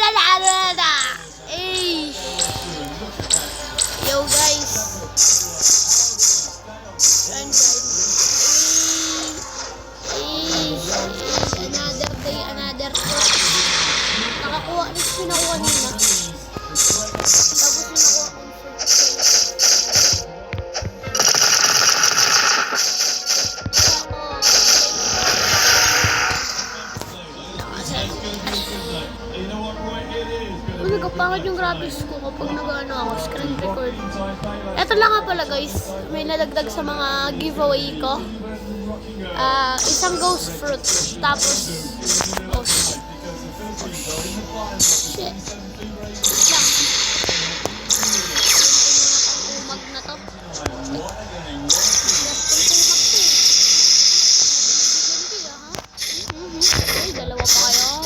Hey! Yo guys! Run another day, another talk. Nakakuha, pinakuha nila. Tapos pinakuha kong nagpapangad yung graphics ko kapag nag-ano ako, screen record. Eto lang nga pala guys, may nadagdag sa mga giveaway ko. Isang ghost fruit, tapos shit. Lang. Umag na to. Ay, dalawa pa kayo.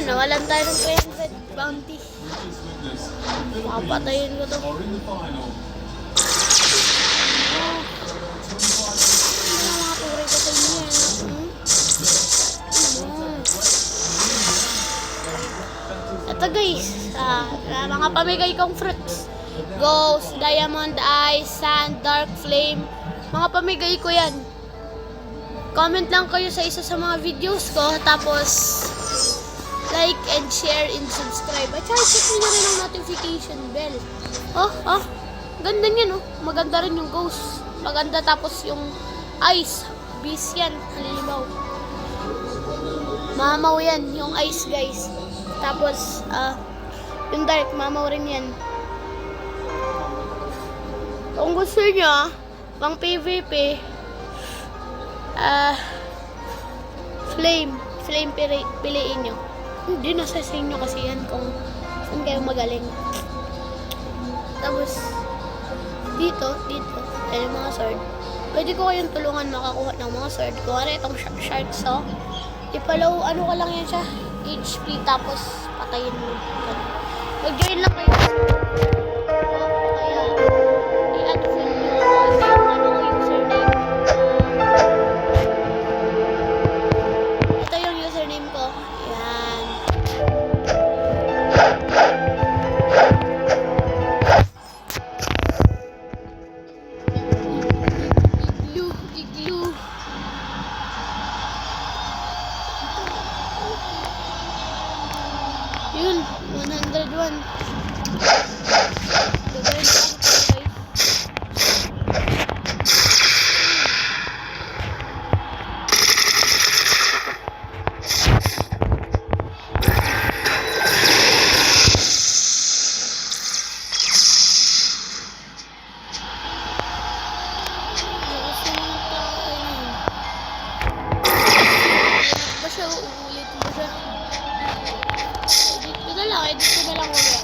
Nawalan tayo ng 300 bounty. Papatayin ko to. Mga turay ko sa inyo. Ito guys, mga pamigay kong fruits. Ghost, diamond eyes, sand, dark flame. Mga pamigay ko yan. Comment lang kayo sa isa sa mga videos ko. Tapos like and share and subscribe. At saka check nyo na rin ang notification bell. Ganda niyan, maganda rin yung ghost. Maganda, tapos yung ice. Beast yan, halimaw. Mamaw yan, yung ice guys. Tapos, yung dark, mamaw rin yan. Kung gusto nyo, pang PVP, flame piliin nyo. Hindi, nasa sa inyo kasi yan kung saan kayo magaling. Tapos, dito, ay mga sword. Pwede ko kayong tulungan makakuha ng mga sword. Kung ano itong shark saw, ipalaw, ano ka lang yan siya, HP, tapos patayin mo. Mag-join lang kayo. Kaya, i-add ko yung username. Ito yung username ko. Yan. Igloo. Yun, 101. Gagawin ko ako guys. Edit ko na lang ulit.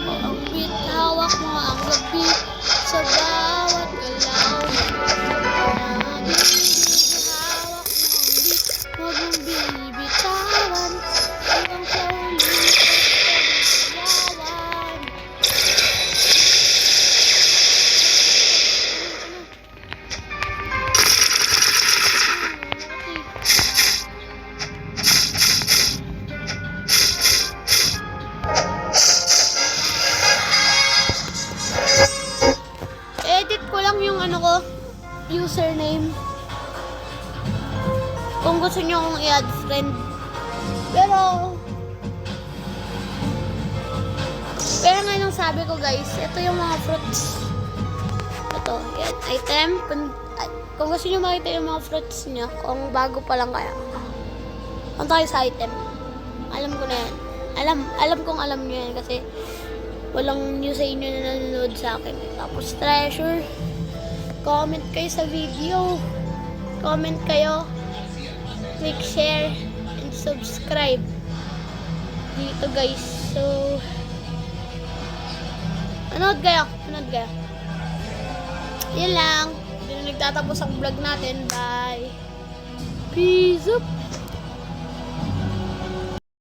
Ang beat, hawak mo ang gabi sa bawat galaw. Hawak mo ang beat, huwag mong binibitawan. Hanggang sa huli, pagkayawan. Yung ano ko, username. Kung gusto nyo akong i-add friend. Pero nga nung sabi ko guys, ito yung mga fruits. Ito, yan, item. Kung gusto nyo makita yung mga fruits nyo, kung bago pa lang kaya. Kung tayo sa item. Alam ko na yan. Alam kong alam nyo yan kasi walang new sa inyo na nanonood sa akin. Tapos treasure. Comment kayo sa video. Comment kayo. Click share and subscribe. Dito guys. So, Manood kayo. Yan lang. Dito nagtatapos ang vlog natin. Bye. Peace. Yup.